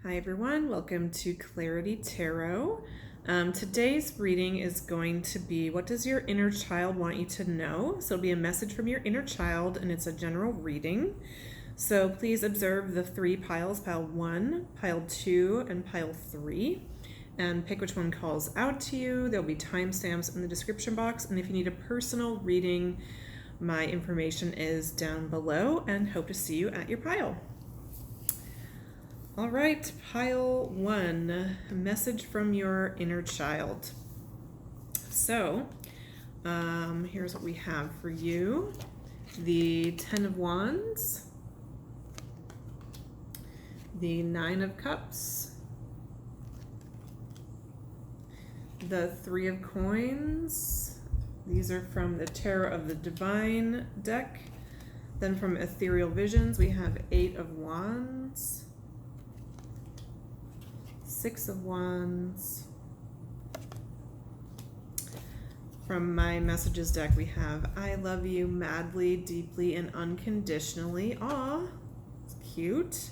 Hi everyone, welcome to Clarity Tarot. Today's reading is going to be, what does your inner child want you to know? So it'll be a message from your inner child and it's a general reading. So please observe the three piles, pile 1, pile 2, and pile 3. And pick which one calls out to you. There'll be timestamps in the description box. And if you need a personal reading, my information is down below, and hope to see you at your pile. All right, pile 1, a message from your inner child. So, here's what we have for you. The 10 of Wands, the 9 of Cups, the 3 of Coins. These are from the Tarot of the Divine deck. Then from Ethereal Visions, we have 8 of Wands, 6 of Wands. From my messages deck, we have I love you madly, deeply, and unconditionally. Aw, it's cute.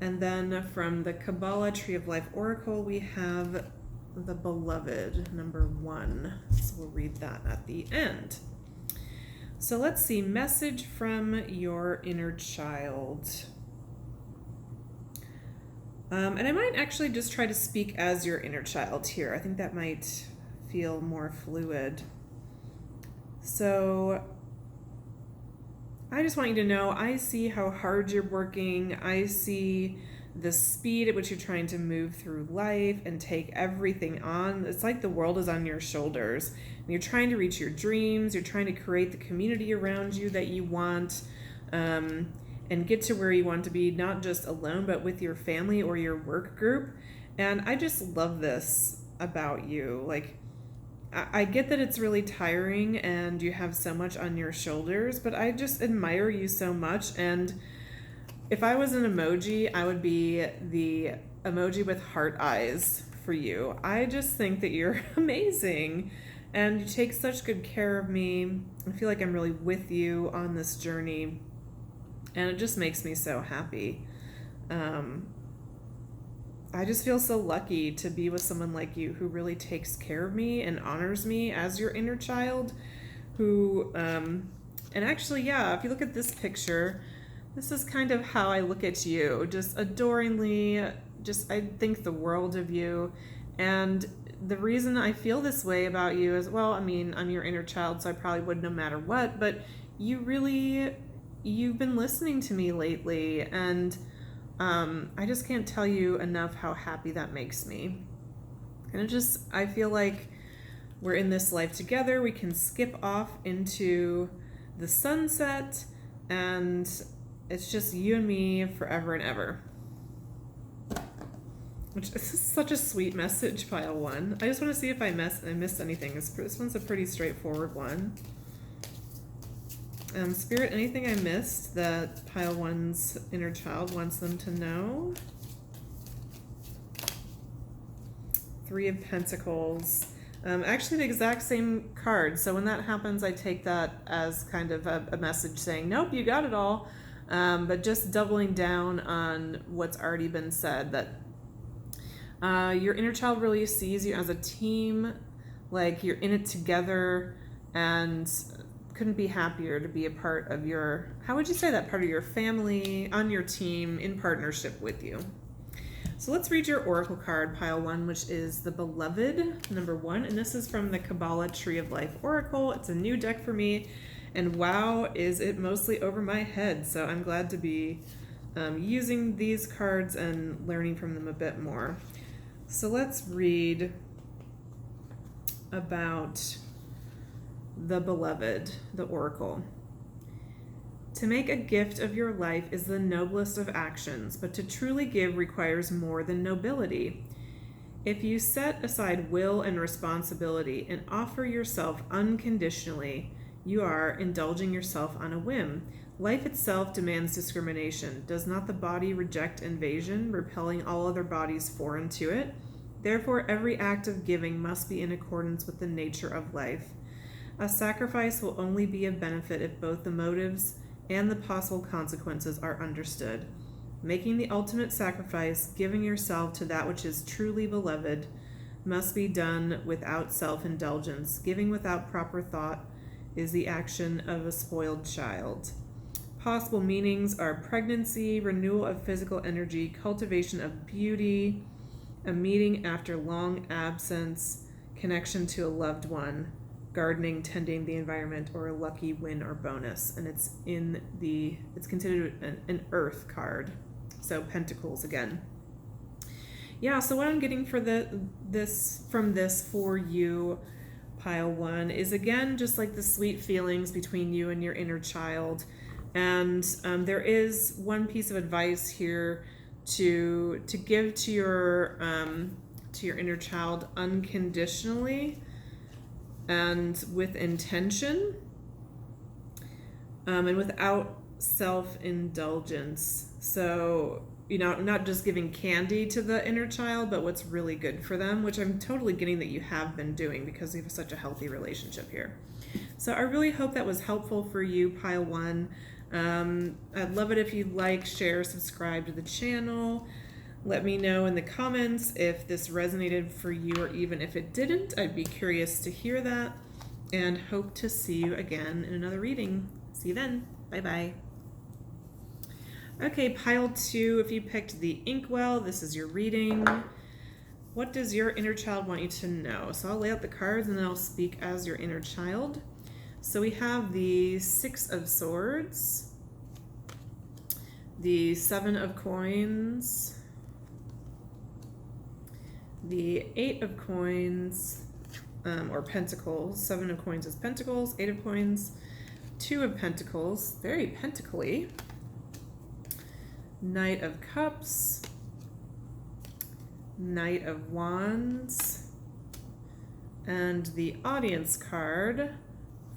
And then from the Kabbalah Tree of Life Oracle, we have the Beloved, number 1. So we'll read that at the end. So let's see, message from your inner child. And I might actually just try to speak as your inner child here. I think that might feel more fluid. So I just want you to know, I see how hard you're working. I see the speed at which you're trying to move through life and take everything on. It's like the world is on your shoulders. And you're trying to reach your dreams. You're trying to create the community around you that you want. And get to where you want to be, not just alone, but with your family or your work group. And I just love this about you. Like, I get that it's really tiring and you have so much on your shoulders, but I just admire you so much. And if I was an emoji, I would be the emoji with heart eyes for you. I just think that you're amazing and you take such good care of me. I feel like I'm really with you on this journey. And it just makes me so happy. I just feel so lucky to be with someone like you who really takes care of me and honors me as your inner child. Who, and actually, yeah, if you look at this picture, this is kind of how I look at you. Just adoringly, just I think the world of you. And the reason I feel this way about you is, well, I mean, I'm your inner child, so I probably would no matter what, but you've been listening to me lately, and I just can't tell you enough how happy that makes me. And I feel like we're in this life together. We can skip off into the sunset, and it's just you and me forever and ever. Which is such a sweet message, pile 1. I just want to see if I missed anything. This one's a pretty straightforward one. Spirit, anything I missed that pile 1's inner child wants them to know? 3 of Pentacles. Actually the exact same card. So when that happens, I take that as kind of a message saying, nope, you got it all. But just doubling down on what's already been said, that your inner child really sees you as a team, like you're in it together, and couldn't be happier to be a part of your, how would you say that, part of your family, on your team, in partnership with you. So let's read your oracle card, pile 1, which is the Beloved, number 1. And this is from the Kabbalah Tree of Life Oracle. It's a new deck for me. And wow, is it mostly over my head. So I'm glad to be using these cards and learning from them a bit more. So let's read about the Beloved, the Oracle. To make a gift of your life is the noblest of actions, but to truly give requires more than nobility. If you set aside will and responsibility and offer yourself unconditionally, you are indulging yourself on a whim. Life itself demands discrimination. Does not the body reject invasion, repelling all other bodies foreign to it? Therefore, every act of giving must be in accordance with the nature of life. A sacrifice will only be of benefit if both the motives and the possible consequences are understood. Making the ultimate sacrifice, giving yourself to that which is truly beloved, must be done without self-indulgence. Giving without proper thought is the action of a spoiled child. Possible meanings are pregnancy, renewal of physical energy, cultivation of beauty, a meeting after long absence, connection to a loved one, gardening, tending the environment, or a lucky win or bonus. And it's considered an earth card. So pentacles again. Yeah, so what I'm getting for this for you, pile 1, is again just like the sweet feelings between you and your inner child. And there is one piece of advice here to give to your inner child unconditionally and with intention, and without self-indulgence. So, not just giving candy to the inner child, but what's really good for them, which I'm totally getting that you have been doing because you have such a healthy relationship here. So I really hope that was helpful for you, pile 1. I'd love it if you'd like, share, subscribe to the channel. Let me know in the comments if this resonated for you, or even if it didn't. I'd be curious to hear that, and hope to see you again in another reading. See you then. Bye-bye. Okay, pile 2, if you picked the Inkwell, this is your reading. What does your inner child want you to know? So I'll lay out the cards and then I'll speak as your inner child. So we have the 6 of Swords, the 7 of Coins, the 8 of Coins, or Pentacles. 7 of Coins is Pentacles, 8 of Coins, 2 of Pentacles, very pentacly, Knight of Cups, Knight of Wands, and the Audience card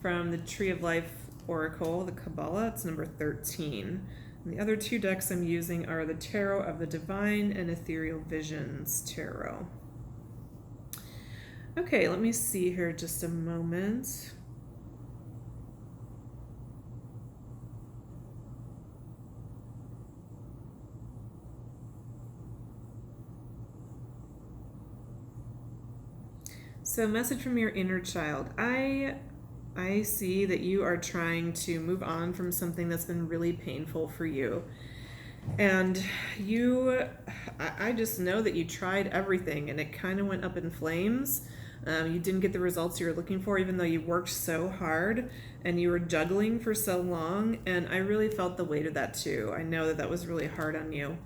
from the Tree of Life Oracle, the Kabbalah. It's number 13. And the other 2 decks I'm using are the Tarot of the Divine and Ethereal Visions Tarot. Okay, let me see here just a moment. So, message from your inner child. I see that you are trying to move on from something that's been really painful for you. And I just know that you tried everything and it kind of went up in flames. You didn't get the results you were looking for, even though you worked so hard and you were juggling for so long. And I really felt the weight of that too. I know that was really hard on you.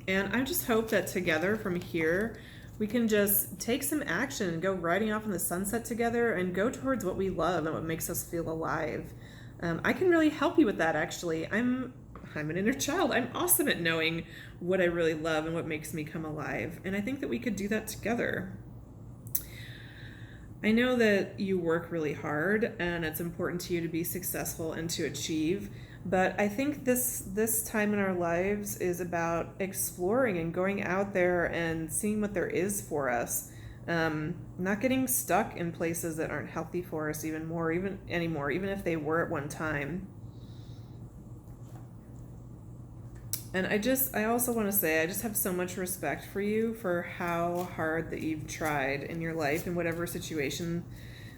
And I just hope that together from here, we can just take some action and go riding off in the sunset together and go towards what we love and what makes us feel alive. I can really help you with that, actually. I'm an inner child. I'm awesome at knowing what I really love and what makes me come alive. And I think that we could do that together. I know that you work really hard and it's important to you to be successful and to achieve. But I think this time in our lives is about exploring and going out there and seeing what there is for us. Not getting stuck in places that aren't healthy for us anymore, even if they were at one time. And I also want to say, I just have so much respect for you for how hard that you've tried in your life in whatever situation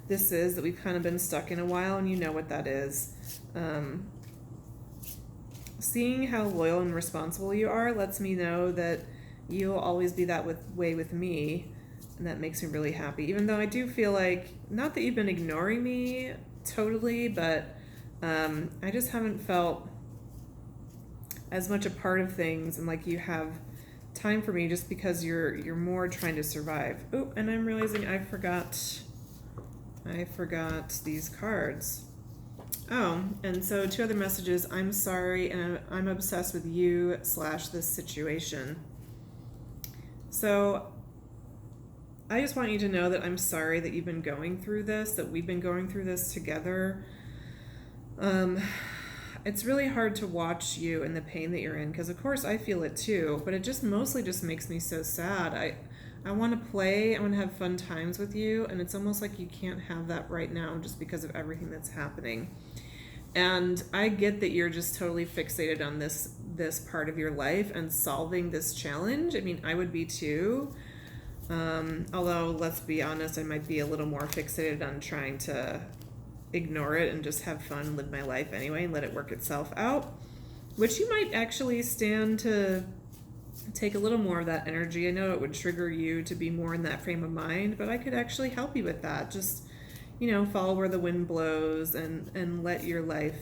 this is that we've kind of been stuck in a while, and you know what that is. Seeing how loyal and responsible you are lets me know that you'll always be that way with me, and that makes me really happy. Even though I do feel like, not that you've been ignoring me totally, but I just haven't felt as much a part of things, and like you have time for me just because you're more trying to survive. Oh, and I'm realizing I forgot these cards. Oh, and so 2 other messages. I'm sorry, and I'm obsessed with you / this situation. So I just want you to know that I'm sorry that you've been going through this, that we've been going through this together. It's really hard to watch you and the pain that you're in, because of course I feel it too, but it just mostly just makes me so sad. I want to play, I want to have fun times with you, and it's almost like you can't have that right now just because of everything that's happening. And I get that you're just totally fixated on this part of your life and solving this challenge. I mean, I would be too. Although, let's be honest, I might be a little more fixated on trying to ignore it and just have fun, live my life anyway, and let it work itself out. Which you might actually stand to take a little more of that energy. I know it would trigger you to be more in that frame of mind, but I could actually help you with that. Just, follow where the wind blows and let your life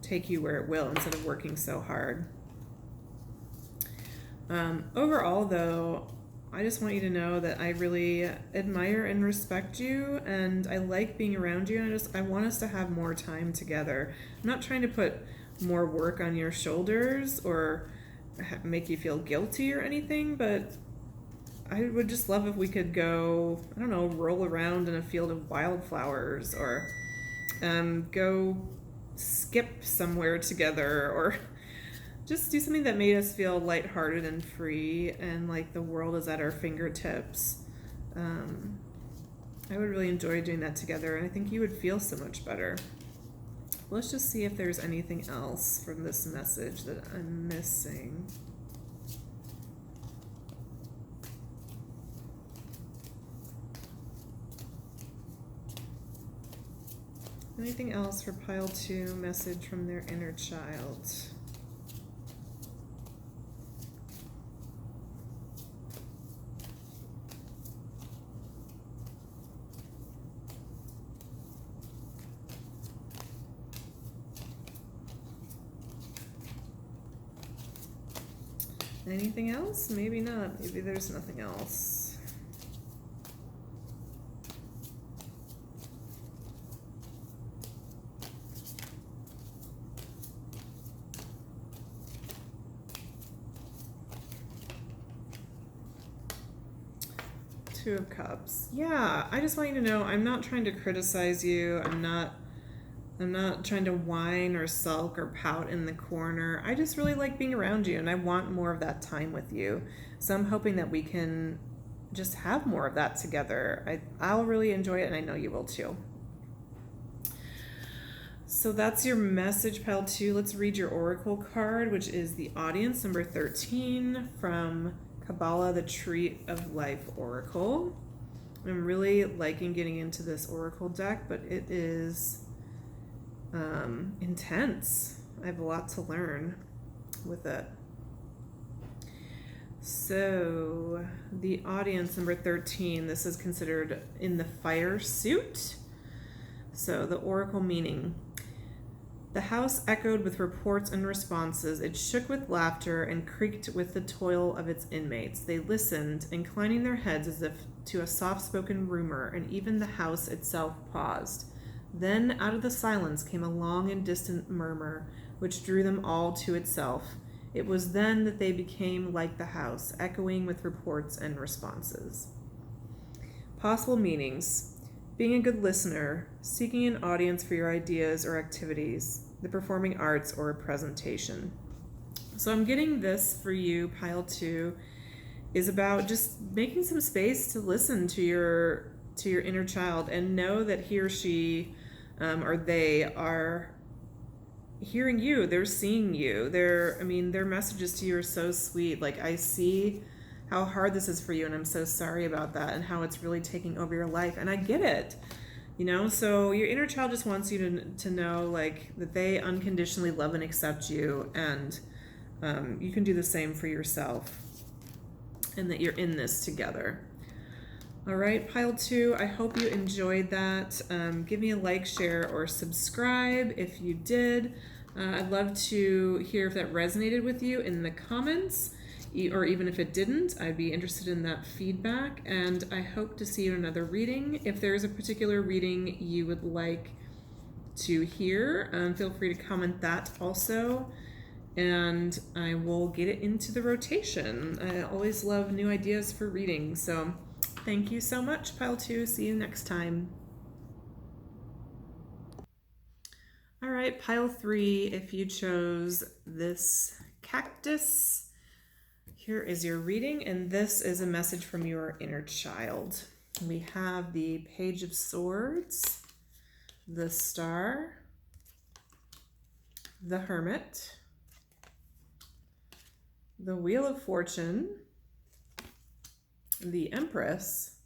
take you where it will instead of working so hard. Overall, though, I just want you to know that I really admire and respect you, and I like being around you, and I want us to have more time together. I'm not trying to put more work on your shoulders or make you feel guilty or anything, but I would just love if we could go, I don't know, roll around in a field of wildflowers, or go skip somewhere together, or just do something that made us feel lighthearted and free and like the world is at our fingertips. I would really enjoy doing that together, and I think you would feel so much better. Let's just see if there's anything else from this message that I'm missing. Anything else for pile 2, message from their inner child? Anything else? Maybe not. Maybe there's nothing else. Two of Cups. Yeah, I just want you to know I'm not trying to criticize you. I'm not trying to whine or sulk or pout in the corner. I just really like being around you, and I want more of that time with you. So I'm hoping that we can just have more of that together. I'll really enjoy it, and I know you will too. So that's your message, pile 2. Let's read your oracle card, which is the audience, number 13, from Kabbalah, the Tree of Life Oracle. I'm really liking getting into this oracle deck, but it is intense. I have a lot to learn with it. So the audience, number 13, this is considered in the fire suit. So the oracle meaning: the house echoed with reports and responses. It shook with laughter and creaked with the toil of its inmates. They listened, inclining their heads as if to a soft-spoken rumor, and even the house itself paused. Then out of the silence came a long and distant murmur, which drew them all to itself. It was then that they became like the house, echoing with reports and responses. Possible meanings: being a good listener, seeking an audience for your ideas or activities, the performing arts, or a presentation. So I'm getting this for you, pile 2, is about just making some space to listen to your inner child and know that he or she or they are hearing you. They're seeing you. Their messages to you are so sweet. Like, I see how hard this is for you, and I'm so sorry about that, and how it's really taking over your life, and I get it. So your inner child just wants you to know, like, that they unconditionally love and accept you, and you can do the same for yourself, and that you're in this together. All right, pile 2, I hope you enjoyed that. Give me a like, share, or subscribe if you did. I'd love to hear if that resonated with you in the comments, or even if it didn't. I'd be interested in that feedback, and I hope to see you in another reading. If there's a particular reading you would like to hear, feel free to comment that also, and I will get it into the rotation. I always love new ideas for reading, so thank you so much, pile 2. See you next time. All right, pile 3, if you chose this cactus, here is your reading, and this is a message from your inner child. We have the Page of Swords, the Star, the Hermit, the Wheel of Fortune, the Empress,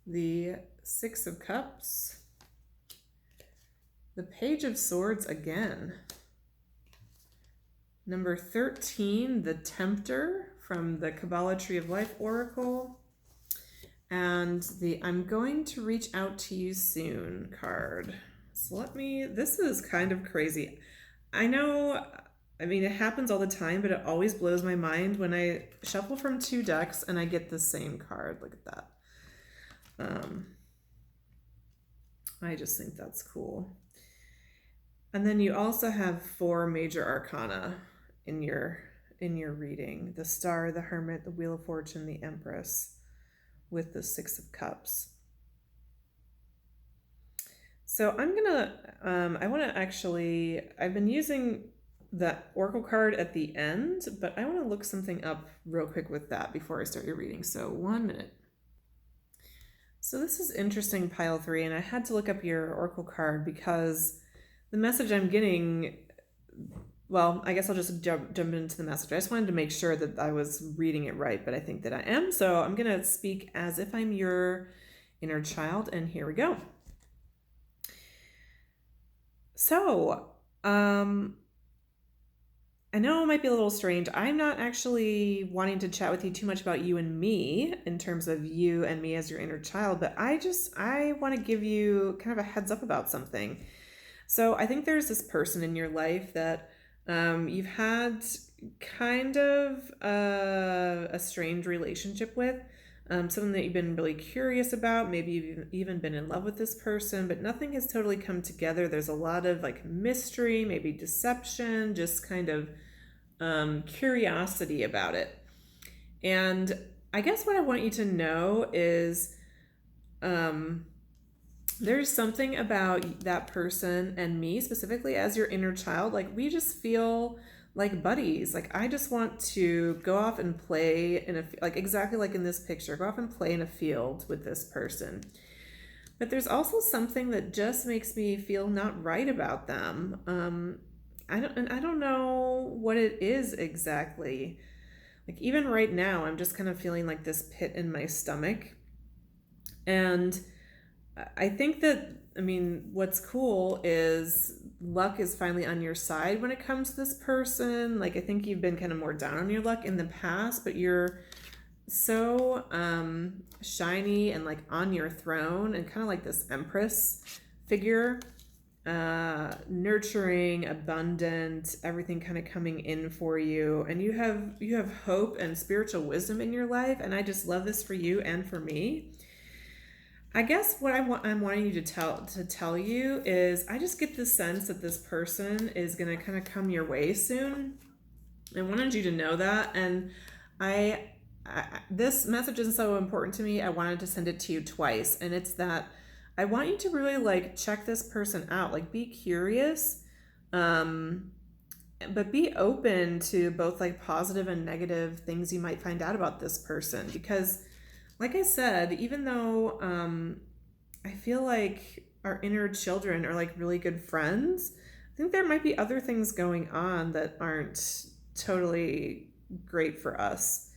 the Six of Cups, the Page of Swords again, number 13, the Tempter from the Kabbalah Tree of Life Oracle, and the I'm going to reach out to you soon card. So this is kind of crazy. I know, I mean, it happens all the time, but it always blows my mind when I shuffle from 2 decks and I get the same card. Look at that. I just think that's cool. And then you also have 4 major arcana in your reading: the Star, the Hermit, the Wheel of Fortune, the Empress, with the Six of Cups. So I'm gonna I want to actually, I've been using that Oracle card at the end, but I want to look something up real quick with that before I start your reading. So 1 minute. So this is interesting, pile 3, and I had to look up your Oracle card because the message I'm getting, well, I guess I'll just jump into the message. I just wanted to make sure that I was reading it right, but I think that I am. So I'm going to speak as if I'm your inner child, and here we go. So, I know it might be a little strange. I'm not actually wanting to chat with you too much about you and me in terms of you and me as your inner child, but I want to give you kind of a heads up about something. So I think there's this person in your life that you've had kind of a strange relationship with, something that you've been really curious about. Maybe you've even been in love with this person, but nothing has totally come together. There's a lot of like mystery, maybe deception, just kind of curiosity about it. And I guess what I want you to know is there's something about that person and me specifically as your inner child. Like, we just feel like buddies. Like, I just want to go off and play like exactly like in this picture, go off and play in a field with this person. But there's also something that just makes me feel not right about them. I don't know what it is exactly. Like, even right now, I'm just kind of feeling like this pit in my stomach. And I think that, I mean, what's cool is luck is finally on your side when it comes to this person. Like, I think you've been kind of more down on your luck in the past, but you're so shiny and like on your throne and kind of like this Empress figure, nurturing, abundant, everything kind of coming in for you. And you have hope and spiritual wisdom in your life. And I just love this for you and for me. I guess what I'm wanting you to tell you is I just get the sense that this person is going to kind of come your way soon. I wanted you to know that. And this message is so important to me. I wanted to send it to you twice. And it's that I want you to really like check this person out, like be curious, but be open to both like positive and negative things you might find out about this person. Because like I said, even though I feel like our inner children are like really good friends, I think there might be other things going on that aren't totally great for us.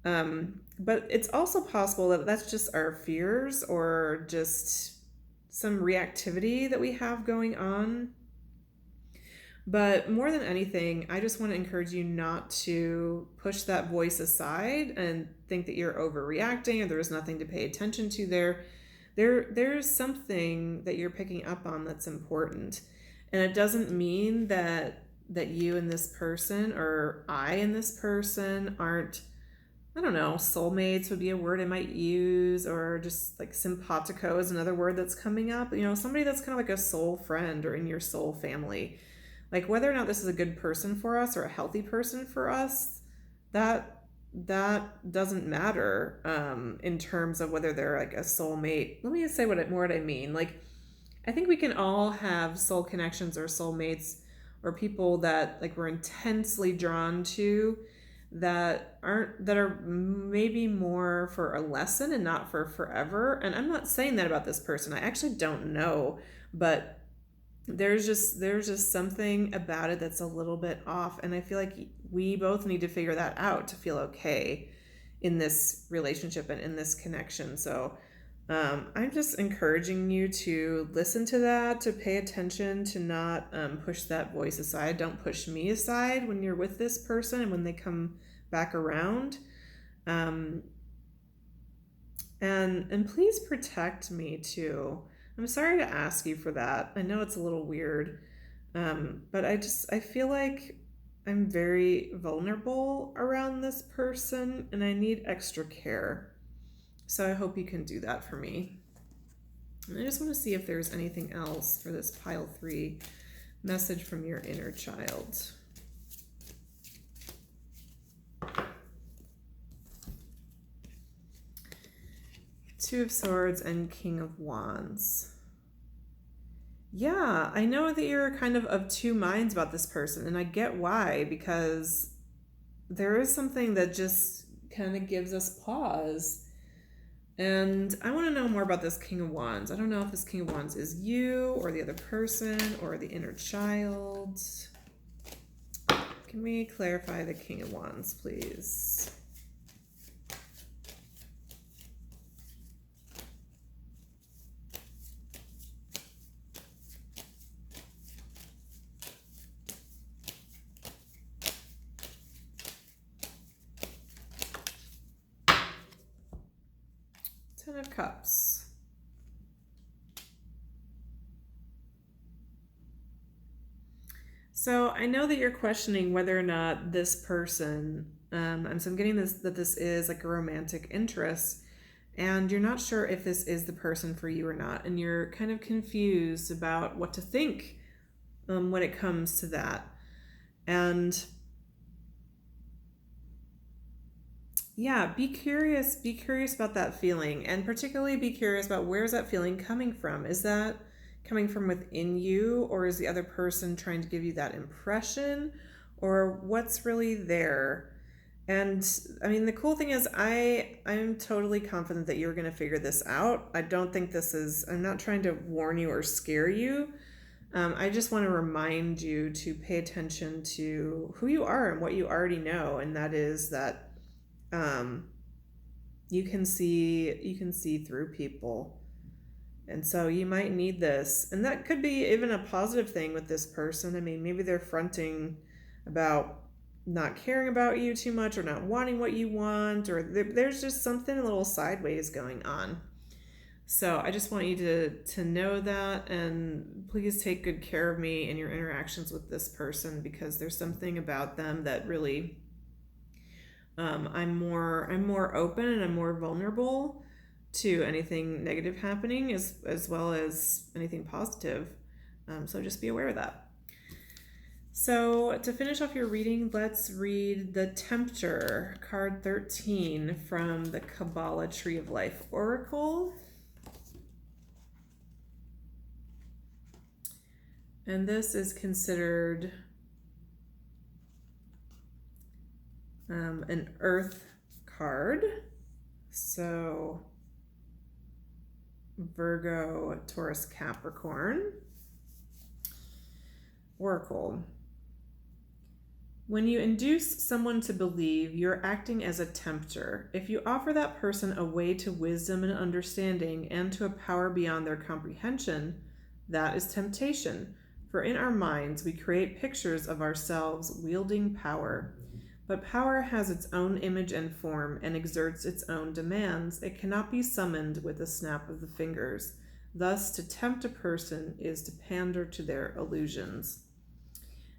But it's also possible that that's just our fears or just some reactivity that we have going on. But more than anything, I just want to encourage you not to push that voice aside and think that you're overreacting or there's nothing to pay attention to there. There's something that you're picking up on that's important. And it doesn't mean that you and this person or I and this person aren't, I don't know, soulmates would be a word I might use, or just like simpatico is another word that's coming up. You know, somebody that's kind of like a soul friend or in your soul family. Like, whether or not this is a good person for us or a healthy person for us, that doesn't matter in terms of whether they're like a soulmate. Let me just say what I mean. Like, I think we can all have soul connections or soulmates or people that like we're intensely drawn to that are maybe more for a lesson and not for forever. And I'm not saying that about this person. I actually don't know, but there's just something about it that's a little bit off, and I feel like we both need to figure that out to feel okay in this relationship and in this connection. So I'm just encouraging you to listen to that, to pay attention, to not push that voice aside. Don't push me aside when you're with this person and when they come back around. Um, and please protect me too. I'm sorry to ask you for that. I know it's a little weird, but I feel like I'm very vulnerable around this person, and I need extra care. So I hope you can do that for me. And I just want to see if there's anything else for this pile 3 message from your inner child. Two of Swords and King of Wands. Yeah, I know that you're kind of two minds about this person, and I get why, because there is something that just kind of gives us pause. And I want to know more about this King of Wands. I don't know if this King of Wands is you or the other person or the inner child. Can we clarify the King of Wands, please? Ten of Cups. So I know that you're questioning whether or not this person, and so I'm getting that this is like a romantic interest, and you're not sure if this is the person for you or not, and you're kind of confused about what to think when it comes to that. And yeah, be curious about that feeling, and particularly be curious about where's that feeling coming from. Is that coming from within you, or is the other person trying to give you that impression, or what's really there? And I mean, the cool thing is I'm totally confident that you're going to figure this out. I don't think I'm not trying to warn you or scare you. I just want to remind you to pay attention to who you are and what you already know, and that is that you can see through people. And so you might need this, and that could be even a positive thing with this person. I mean, maybe they're fronting about not caring about you too much, or not wanting what you want, or there's just something a little sideways going on. So I just want you to know that, and please take good care of me in your interactions with this person, because there's something about them that really I'm more open, and I'm more vulnerable to anything negative happening as well as anything positive. So just be aware of that. So to finish off your reading, let's read the Tempter, card 13 from the Kabbalah Tree of Life Oracle. And this is considered an earth card. So Virgo, Taurus, Capricorn. Oracle. When you induce someone to believe, you're acting as a tempter. If you offer that person a way to wisdom and understanding and to a power beyond their comprehension, that is temptation. For in our minds, we create pictures of ourselves wielding power. But power has its own image and form and exerts its own demands. It cannot be summoned with a snap of the fingers. Thus, to tempt a person is to pander to their illusions.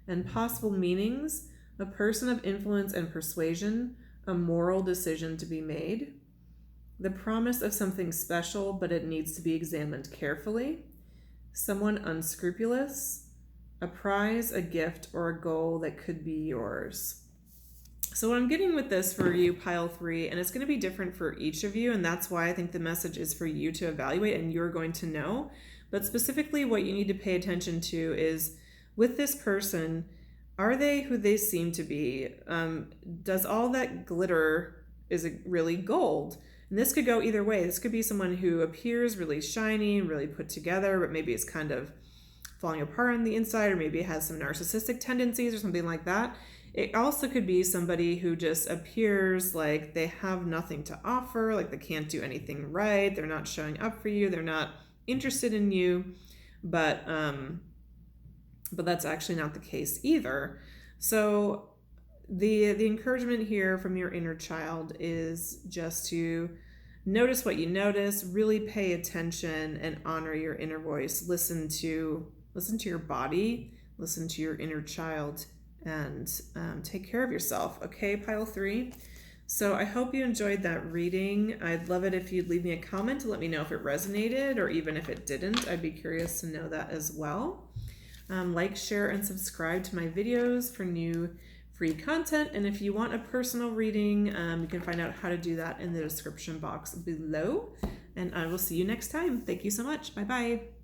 And possible meanings: a person of influence and persuasion, a moral decision to be made, the promise of something special, but it needs to be examined carefully, someone unscrupulous, a prize, a gift, or a goal that could be yours. So what I'm getting with this for you, pile 3, and it's going to be different for each of you, and that's why I think the message is for you to evaluate, and you're going to know. But specifically what you need to pay attention to is, with this person, are they who they seem to be? Does all that glitter, is it really gold? And this could go either way. This could be someone who appears really shiny and really put together, but maybe it's kind of falling apart on the inside, or maybe it has some narcissistic tendencies or something like that. It also could be somebody who just appears like they have nothing to offer, like they can't do anything right, they're not showing up for you, they're not interested in you, but that's actually not the case either. So the encouragement here from your inner child is just to notice what you notice, really pay attention and honor your inner voice. Listen to your body, listen to your inner child, and take care of yourself. Okay, pile 3. So I hope you enjoyed that reading. I'd love it if you'd leave me a comment to let me know if it resonated, or even if it didn't. I'd be curious to know that as well. Like, share, and subscribe to my videos for new free content. And if you want a personal reading, you can find out how to do that in the description box below. And I will see you next time. Thank you so much. Bye-bye.